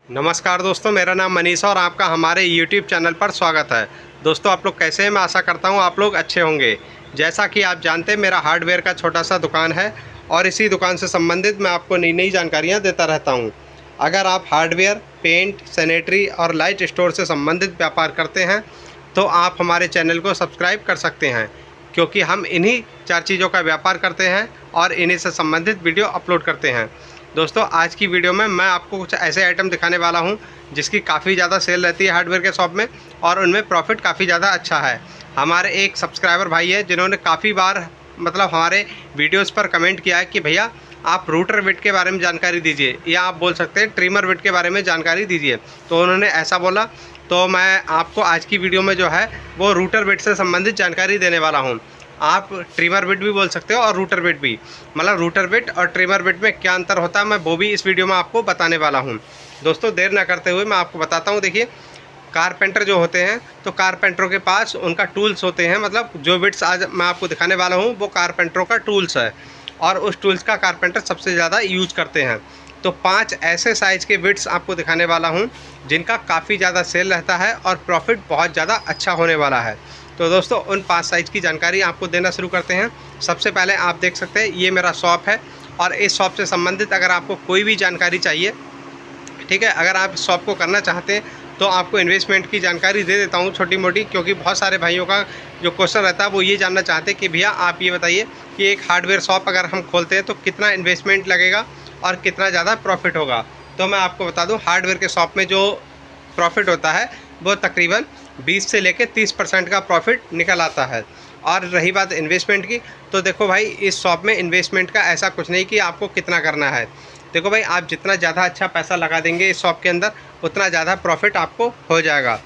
नमस्कार दोस्तों, मेरा नाम मनीष है और आपका हमारे YouTube चैनल पर स्वागत है। दोस्तों, आप लोग कैसे हैं? मैं आशा करता हूं आप लोग अच्छे होंगे। जैसा कि आप जानते हैं, मेरा हार्डवेयर का छोटा सा दुकान है और इसी दुकान से संबंधित मैं आपको नई नई जानकारियां देता रहता हूं। अगर आप हार्डवेयर, पेंट, सैनिटरी और लाइट स्टोर से संबंधित व्यापार करते हैं तो आप हमारे चैनल को सब्सक्राइब कर सकते हैं, क्योंकि हम इन्हीं 4 चीज़ों का व्यापार करते हैं और इन्हीं से संबंधित वीडियो अपलोड करते हैं। दोस्तों, आज की वीडियो में मैं आपको कुछ ऐसे आइटम दिखाने वाला हूं जिसकी काफ़ी ज़्यादा सेल रहती है हार्डवेयर के शॉप में और उनमें प्रॉफिट काफ़ी ज़्यादा अच्छा है। हमारे एक सब्सक्राइबर भाई है जिन्होंने काफ़ी बार हमारे वीडियोस पर कमेंट किया है कि भैया आप रूटर बिट के बारे में जानकारी दीजिए, या आप बोल सकते हैं ट्रिमर बिट के बारे में जानकारी दीजिए। तो उन्होंने ऐसा बोला, तो मैं आपको आज की वीडियो में जो है वो रूटर बिट से संबंधित जानकारी देने वाला हूँ। आप ट्रिमर बिट भी बोल सकते हो और रूटर बिट भी, मतलब रूटर बिट और ट्रिमर बिट में क्या अंतर होता है मैं वो भी इस वीडियो में आपको बताने वाला हूं। दोस्तों, देर ना करते हुए मैं आपको बताता हूं। देखिए, कारपेंटर जो होते हैं तो कारपेंटरों के पास उनका टूल्स होते हैं, मतलब जो बिट्स आज मैं आपको दिखाने वाला हूं वो कारपेंटरों का टूल्स है और उस टूल्स का कारपेंटर सबसे ज़्यादा यूज करते हैं। तो 5 ऐसे साइज़ के बिट्स आपको दिखाने वाला हूँ जिनका काफ़ी ज़्यादा सेल रहता है और प्रॉफिट बहुत ज़्यादा अच्छा होने वाला है। तो दोस्तों, उन 5 साइज़ की जानकारी आपको देना शुरू करते हैं। सबसे पहले आप देख सकते हैं ये मेरा शॉप है और इस शॉप से संबंधित अगर आपको कोई भी जानकारी चाहिए, ठीक है, अगर आप इस शॉप को करना चाहते हैं तो आपको इन्वेस्टमेंट की जानकारी दे देता हूँ छोटी मोटी, क्योंकि बहुत सारे भाइयों का जो क्वेश्चन रहता है वो ये जानना चाहते हैं कि भैया आप ये बताइए कि एक हार्डवेयर शॉप अगर हम खोलते हैं तो कितना इन्वेस्टमेंट लगेगा और कितना ज़्यादा प्रॉफिट होगा। तो मैं आपको बता दूँ, हार्डवेयर के शॉप में जो प्रॉफिट होता है वो तकरीबन 20 से लेकर 30% का प्रॉफिट निकल आता है। और रही बात इन्वेस्टमेंट की, तो देखो भाई, इस शॉप में इन्वेस्टमेंट का ऐसा कुछ नहीं कि आपको कितना करना है। देखो भाई, आप जितना ज़्यादा अच्छा पैसा लगा देंगे इस शॉप के अंदर उतना ज़्यादा प्रॉफिट आपको हो जाएगा।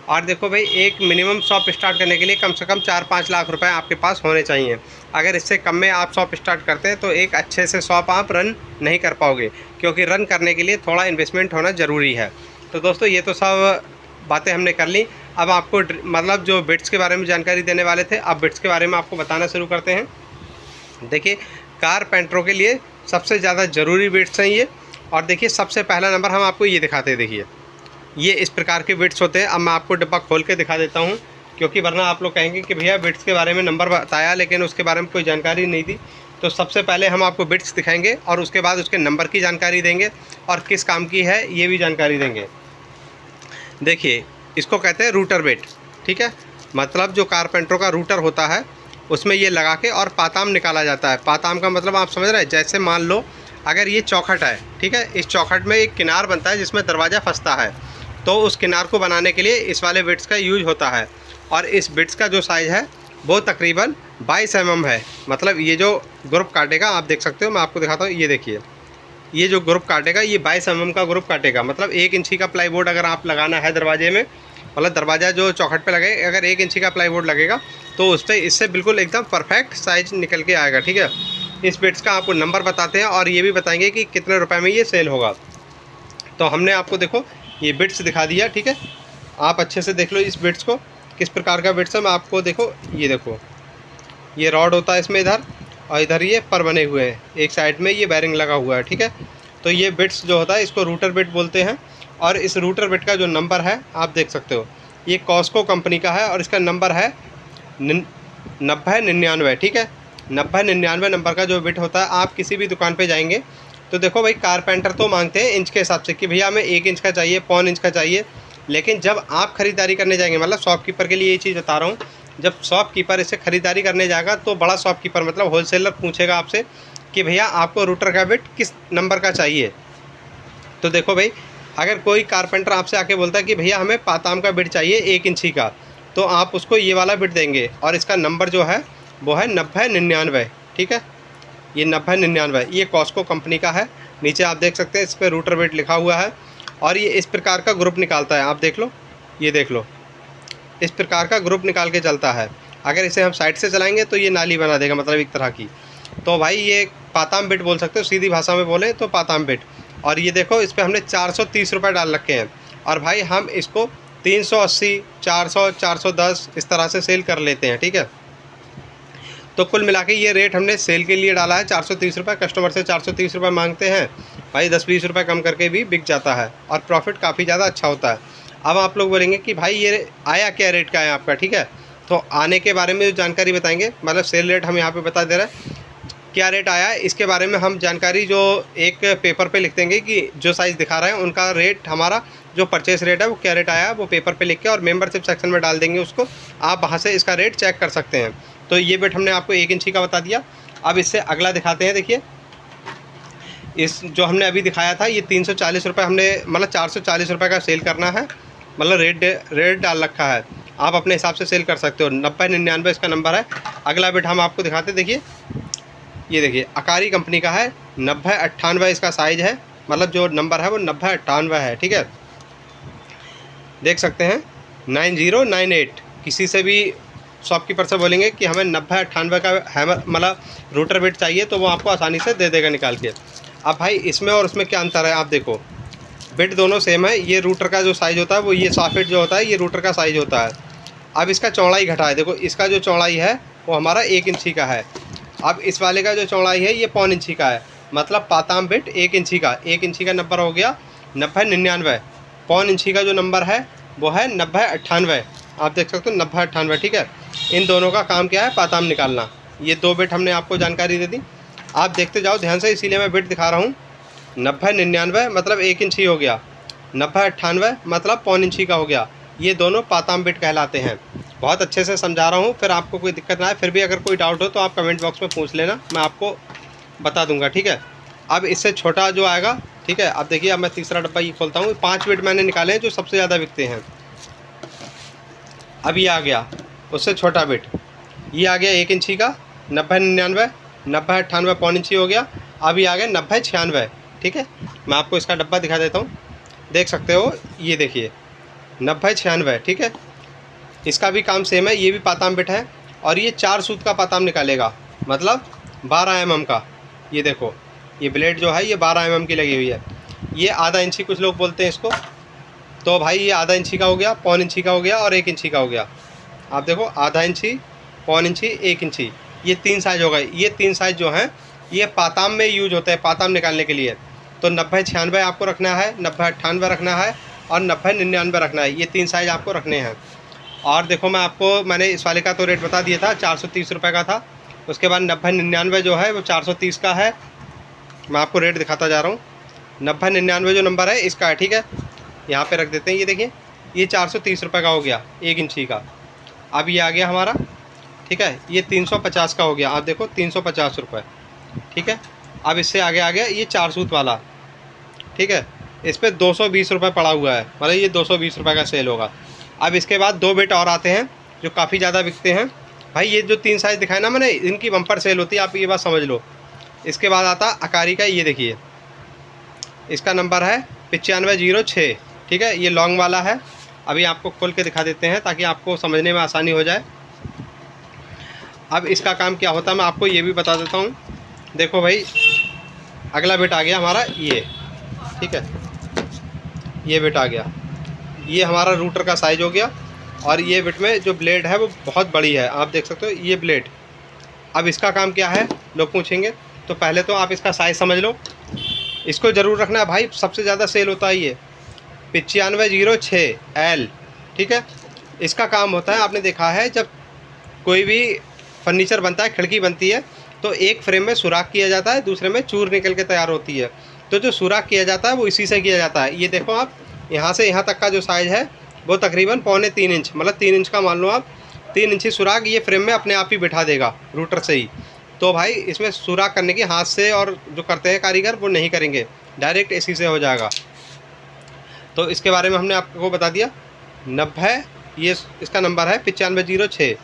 और देखो भाई, एक मिनिमम शॉप स्टार्ट करने के लिए कम से कम 4-5 लाख रुपए आपके पास होने चाहिए। अगर इससे कम में आप शॉप स्टार्ट करते हैं तो एक अच्छे से शॉप आप रन नहीं कर पाओगे, क्योंकि रन करने के लिए थोड़ा इन्वेस्टमेंट होना ज़रूरी है। तो दोस्तों, ये तो सब बातें हमने कर ली। अब आपको मतलब जो बिट्स के बारे में जानकारी देने वाले थे, अब बिट्स के बारे में आपको बताना शुरू करते हैं। देखिए, कारपेंटरों के लिए सबसे ज़्यादा ज़रूरी बिट्स हैं ये। और देखिए, सबसे पहला नंबर हम आपको ये दिखाते हैं। देखिए, ये इस प्रकार के बिट्स होते हैं। अब मैं आपको डिब्बा खोल के दिखा देता हूँ, क्योंकि वरना आप लोग कहेंगे कि भैया बिट्स के बारे में नंबर बताया लेकिन उसके बारे में कोई जानकारी नहीं दी। तो सबसे पहले हम आपको बिट्स दिखाएंगे और उसके बाद उसके नंबर की जानकारी देंगे और किस काम की है ये भी जानकारी देंगे। देखिए, इसको कहते हैं रूटर बिट, ठीक है, मतलब जो कारपेंटरों का रूटर होता है उसमें ये लगा के और पाताम निकाला जाता है। पाताम का मतलब आप समझ रहे हैं, जैसे मान लो अगर ये चौखट है, ठीक है, इस चौखट में एक किनार बनता है जिसमें दरवाज़ा फंसता है, तो उस किनार को बनाने के लिए इस वाले बिट्स का यूज होता है। और इस बिट्स का जो साइज़ है वो तकरीबन 22 mm है। मतलब ये जो ग्रुप काटेगा, आप देख सकते हो, मैं आपको दिखाता हूँ। ये देखिए, ये जो ग्रुप काटेगा ये 22 mm का ग्रुप काटेगा। मतलब 1 इंची का प्लाईवुड अगर आप लगाना है दरवाजे में, मतलब दरवाज़ा जो चौखट पे लगे, अगर 1 इंची का प्लाईवुड लगेगा तो उस पर इससे बिल्कुल एकदम परफेक्ट साइज निकल के आएगा, ठीक है। इस बिट्स का आपको नंबर बताते हैं और ये भी बताएंगे कि कितने रुपए में ये सेल होगा। तो हमने आपको देखो ये बिट्स दिखा दिया, ठीक है। आप अच्छे से देख लो इस बिट्स को, किस प्रकार का बिट्स है। मैं आपको देखो, ये देखो, ये रॉड होता है इसमें इधर, और इधर ये पर बने हुए हैं, एक साइड में ये बेरिंग लगा हुआ है, ठीक है। तो ये बिट्स जो होता है इसको रूटर बिट बोलते हैं। और इस रूटर बिट का जो नंबर है आप देख सकते हो, ये कॉस्को कंपनी का है और इसका नंबर है 9099, ठीक है। 9099 नंबर का जो बिट होता है, आप किसी भी दुकान पे जाएंगे तो देखो भाई, कारपेंटर तो मांगते हैं इंच के हिसाब से कि भैया हमें 1 इंच का चाहिए, 1.25 इंच का चाहिए। लेकिन जब आप ख़रीदारी करने जाएंगे, मतलब शॉपकीपर के लिए ये चीज़ बता रहा हूँ, जब शॉपकीपर इससे ख़रीदारी करने जाएगा तो बड़ा शॉपकीपर मतलब होलसेलर पूछेगा आपसे कि भैया आपको रूटर का बिट किस नंबर का चाहिए। तो देखो भाई, अगर कोई कारपेंटर आपसे आके बोलता है कि भैया हमें पाताम का बिट चाहिए 1 इंची का, तो आप उसको ये वाला बिट देंगे और इसका नंबर जो है वो है 9099, ठीक है। ये 9099 ये कॉस्को कंपनी का है। नीचे आप देख सकते हैं इस पर रूटर बिट लिखा हुआ है और ये इस प्रकार का ग्रुप निकालता है। आप देख लो, ये देख लो, इस प्रकार का ग्रुप निकाल के चलता है। अगर इसे हम साइड से चलाएंगे तो ये नाली बना देगा, मतलब एक तरह की। तो भाई ये पाताम बिट बोल सकते हो, सीधी भाषा में बोले तो पाताम बिट। और ये देखो, इस पर हमने 430 रुपये डाल रखे हैं और भाई हम इसको 380, 400, 410 इस तरह से सेल कर लेते हैं, ठीक है। तो कुल मिला के ये रेट हमने सेल के लिए डाला है 430 रुपये। कस्टमर से 430 रुपये मांगते हैं भाई 10-20 रुपये कम करके भी बिक जाता है और प्रॉफिट काफ़ी ज़्यादा अच्छा होता है। अब आप लोग बोलेंगे कि भाई ये आया क्या रेट का है आपका, ठीक है। तो आने के बारे में जानकारी बताएंगे, मतलब सेल रेट हम यहाँ पे बता दे रहे हैं, क्या रेट आया है इसके बारे में हम जानकारी जो एक पेपर पे लिख देंगे कि जो साइज़ दिखा रहे हैं उनका रेट, हमारा जो परचेस रेट है वो क्या रेट आया है वो पेपर पे लिख के और मेंबरशिप सेक्शन में डाल देंगे उसको। आप वहाँ से इसका रेट चेक कर सकते हैं। तो ये बेट हमने आपको 1 इंची का बता दिया। अब इससे अगला दिखाते हैं। देखिए इस जो हमने अभी दिखाया था ये 340 रुपये हमने, मतलब 440 रुपये का सेल करना है, मतलब रेट डाल रखा है। आप अपने हिसाब से सेल कर सकते हो। 9099 इसका नंबर है। अगला बेट हम आपको दिखाते हैं। देखिए ये देखिए अकारी कंपनी का है, 9098 इसका साइज़ है, मतलब जो नंबर है वो 9098 है, ठीक है। देख सकते हैं 9098। किसी से भी शॉपकीपर से बोलेंगे कि हमें 9098 का हैमर मतलब रूटर बिट चाहिए तो वो आपको आसानी से दे देगा निकाल के। अब भाई इसमें और उसमें क्या अंतर है, आप देखो बिट दोनों सेम है। ये रूटर का जो साइज़ होता है वो, ये सॉकेट जो होता है ये रूटर का साइज़ होता है। अब इसका चौड़ाई घटा है, देखो इसका जो चौड़ाई है वो हमारा 1 इंची का है। अब इस वाले का जो चौड़ाई है ये 1.25 इंची का है, मतलब पाताम बिट 1 इंची का, 1 इंची का नंबर हो गया 9099। 1.25 इंची का जो नंबर है वो है 9098। आप देख सकते हो 9098, ठीक है। इन दोनों का काम क्या है, पाताम निकालना। ये 2 बिट हमने आपको जानकारी दे दी, आप देखते जाओ ध्यान से, इसीलिए मैं बिट दिखा रहा हूँ। 9099 मतलब 1 इंची हो गया, 9098 मतलब 1.25 इंची का हो गया। ये दोनों पाताम बिट कहलाते हैं। बहुत अच्छे से समझा रहा हूँ, फिर आपको कोई दिक्कत ना आए। फिर भी अगर कोई डाउट हो तो आप कमेंट बॉक्स में पूछ लेना, मैं आपको बता दूंगा, ठीक है। अब इससे छोटा जो आएगा, ठीक है। अब देखिए अब मैं तीसरा डब्बा ये खोलता हूँ। 5 बिट मैंने निकाले हैं जो सबसे ज़्यादा बिकते हैं। अब ये आ गया उससे छोटा बिट, ये आ गया 1 इंची का 9099, 9098 1.25 इंची हो गया। अब ये आ गया 9096, ठीक है। मैं आपको इसका डब्बा दिखा देता हूँ, देख सकते हो। ये देखिए 9096, ठीक है। इसका भी काम सेम है, ये भी पाताम बिट है और ये 4 सूत का पाताम निकालेगा, मतलब 12 mm का। ये देखो ये ब्लेड जो है ये 12 mm की लगी हुई है। ये आधा इंची कुछ लोग बोलते हैं इसको, तो भाई ये आधा इंची का हो गया, 1.25 इंची का हो गया और 1 इंची का हो गया। आप देखो आधा इंची, 1.25 इंची, 1 इंची, ये 3 साइज़ हो गए। ये 3 साइज़ जो हैं ये पाताम में यूज होते हैं, पाताम निकालने के लिए। तो 9096 आपको रखना है, 9098 रखना है और 9099 रखना है। ये 3 साइज़ आपको रखने हैं। और देखो मैंने इस वाले का तो रेट बता दिया था, 430 रुपये का था। उसके बाद 9099 जो है वो 430 का है। मैं आपको रेट दिखाता जा रहा हूँ। 9099 जो नंबर है इसका है, ठीक है। यहाँ पे रख देते हैं। ये देखिए ये 430 रुपये का हो गया 1 इंची का। अब ये आ गया हमारा, ठीक है। ये 350 का हो गया, आप देखो 350 रुपये, ठीक है। अब इससे आगे आ गया ये 4 सूत वाला, ठीक है। इस पर 220 रुपये पड़ा हुआ है, मतलब ये 220 रुपये का सेल होगा। अब इसके बाद 2 बिट और आते हैं जो काफ़ी ज़्यादा बिकते हैं। भाई ये जो 3 साइज़ दिखाए ना मैंने, इनकी बम्पर सेल होती है, आप ये बात समझ लो। इसके बाद आता अकारी का, ये देखिए इसका नंबर है 9506, ठीक है। ये लॉन्ग वाला है। अभी आपको खोल के दिखा देते हैं ताकि आपको समझने में आसानी हो जाए। अब इसका काम क्या होता है मैं आपको ये भी बता देता हूँ। देखो भाई अगला बिट आ गया हमारा ये, ठीक है। ये बिट आ गया, ये हमारा रूटर का साइज़ हो गया। और ये बिट में जो ब्लेड है वो बहुत बड़ी है, आप देख सकते हो ये ब्लेड। अब इसका काम क्या है लोग पूछेंगे, तो पहले तो आप इसका साइज़ समझ लो। इसको ज़रूर रखना है भाई, सबसे ज़्यादा सेल होता है ये 9506L, ठीक है। इसका काम होता है, आपने देखा है जब कोई भी फर्नीचर बनता है, खिड़की बनती है, तो एक फ्रेम में सुराख किया जाता है, दूसरे में चूर निकल के तैयार होती है। तो जो सुराख किया जाता है वो इसी से किया जाता है। ये देखो आप यहाँ से यहाँ तक का जो साइज़ है वो तकरीबन 2.25 इंच, मतलब 3 इंच का मान लो आप। 3 इंची सुराख ये फ्रेम में अपने आप ही बिठा देगा रूटर से ही। तो भाई इसमें सुराख करने की हाथ से और जो करते हैं कारीगर वो नहीं करेंगे, डायरेक्ट इसी से हो जाएगा। तो इसके बारे में हमने आपको बता दिया। 90 ये इसका नंबर है 9506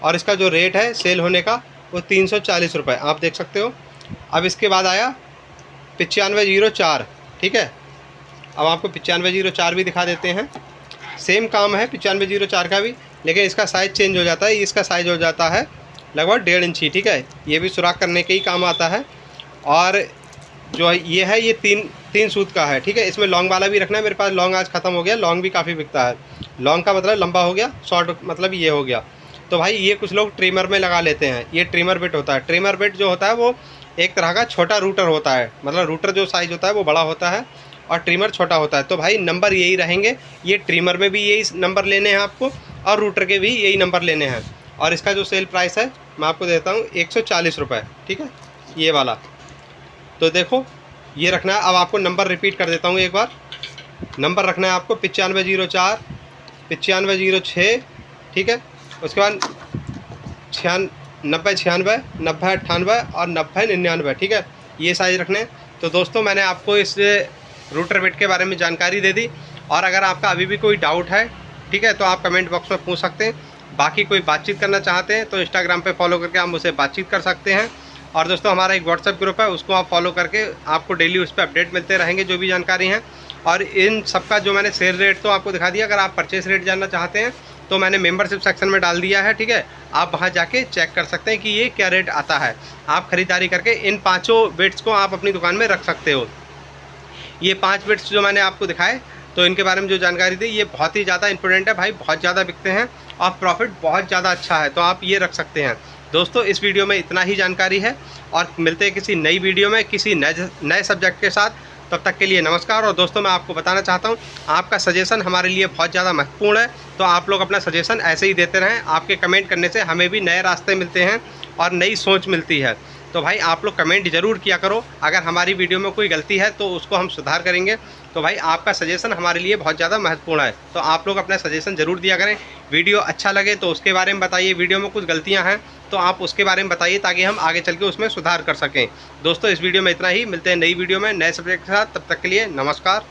और इसका जो रेट है सेल होने का वो 340 रुपये, आप देख सकते हो। अब इसके बाद आया 9504, ठीक है। अब आपको 9504 भी दिखा देते हैं। सेम काम है 9504 का भी, लेकिन इसका साइज़ चेंज हो जाता है। इसका साइज़ हो जाता है लगभग 1.5 इंची, ठीक है। ये भी सुराख करने के ही काम आता है। और जो ये है ये तीन सूत का है, ठीक है। इसमें लॉन्ग वाला भी रखना है, मेरे पास लॉन्ग आज ख़त्म हो गया। लॉन्ग भी काफ़ी बिकता है। लॉन्ग का मतलब लंबा हो गया, शॉर्ट मतलब ये हो गया। तो भाई ये कुछ लोग ट्रिमर में लगा लेते हैं, ये ट्रिमर बिट होता है। ट्रिमर बिट जो होता है वो एक तरह का छोटा रूटर होता है, मतलब रूटर जो साइज़ होता है वो बड़ा होता है और ट्रिमर छोटा होता है। तो भाई नंबर यही रहेंगे, ये ट्रिमर में भी यही नंबर लेने हैं आपको और रूटर के भी यही नंबर लेने हैं। और इसका जो सेल प्राइस है मैं आपको देता हूँ 140 रुपये, ठीक है, ये वाला। तो देखो ये रखना है। अब आपको नंबर रिपीट कर देता हूँ एक बार। नंबर रखना है आपको 9504 9506, ठीक है। उसके बाद 90 96 90 98 और 90 99, ठीक है, ये साइज़ रखने हैं। तो दोस्तों मैंने आपको इस रूटर बिट के बारे में जानकारी दे दी, और अगर आपका अभी भी कोई डाउट है, ठीक है, तो आप कमेंट बॉक्स में पूछ सकते हैं। बाकी कोई बातचीत करना चाहते हैं तो इंस्टाग्राम पे फॉलो करके आप मुझसे बातचीत कर सकते हैं। और दोस्तों हमारा एक व्हाट्सएप ग्रुप है, उसको आप फॉलो करके आपको डेली उस पर अपडेट मिलते रहेंगे जो भी जानकारी हैं। और इन सबका जो मैंने सेल रेट तो आपको दिखा दिया, अगर आप परचेस रेट जानना चाहते हैं तो मैंने मेंबरशिप सेक्शन में डाल दिया है, ठीक है। आप वहां जाके चेक कर सकते हैं कि ये क्या रेट आता है। आप ख़रीदारी करके इन 5 बिट्स को आप अपनी दुकान में रख सकते हो। ये 5 बिट्स जो मैंने आपको दिखाए तो इनके बारे में जो जानकारी दी ये बहुत ही ज़्यादा इंपॉर्टेंट है भाई, बहुत ज़्यादा बिकते हैं और प्रॉफिट बहुत ज़्यादा अच्छा है, तो आप ये रख सकते हैं। दोस्तों इस वीडियो में इतना ही जानकारी है, और मिलते हैं किसी नई वीडियो में किसी नए सब्जेक्ट के साथ। तब तक के लिए नमस्कार। और दोस्तों मैं आपको बताना चाहता हूँ, आपका सजेशन हमारे लिए बहुत ज़्यादा महत्वपूर्ण है, तो आप लोग अपना सजेशन ऐसे ही देते रहें। आपके कमेंट करने से हमें भी नए रास्ते मिलते हैं और नई सोच मिलती है। तो भाई आप लोग कमेंट ज़रूर किया करो, अगर हमारी वीडियो में कोई गलती है तो उसको हम सुधार करेंगे। तो भाई आपका सजेशन हमारे लिए बहुत ज़्यादा महत्वपूर्ण है, तो आप लोग अपना सजेशन ज़रूर दिया करें। वीडियो अच्छा लगे तो उसके बारे में बताइए, वीडियो में कुछ गलतियां हैं तो आप उसके बारे में बताइए, ताकि हम आगे चल के उसमें सुधार कर सकें। दोस्तों इस वीडियो में इतना ही, मिलते हैं नई वीडियो में नए सब्जेक्ट के साथ। तब तक के लिए नमस्कार।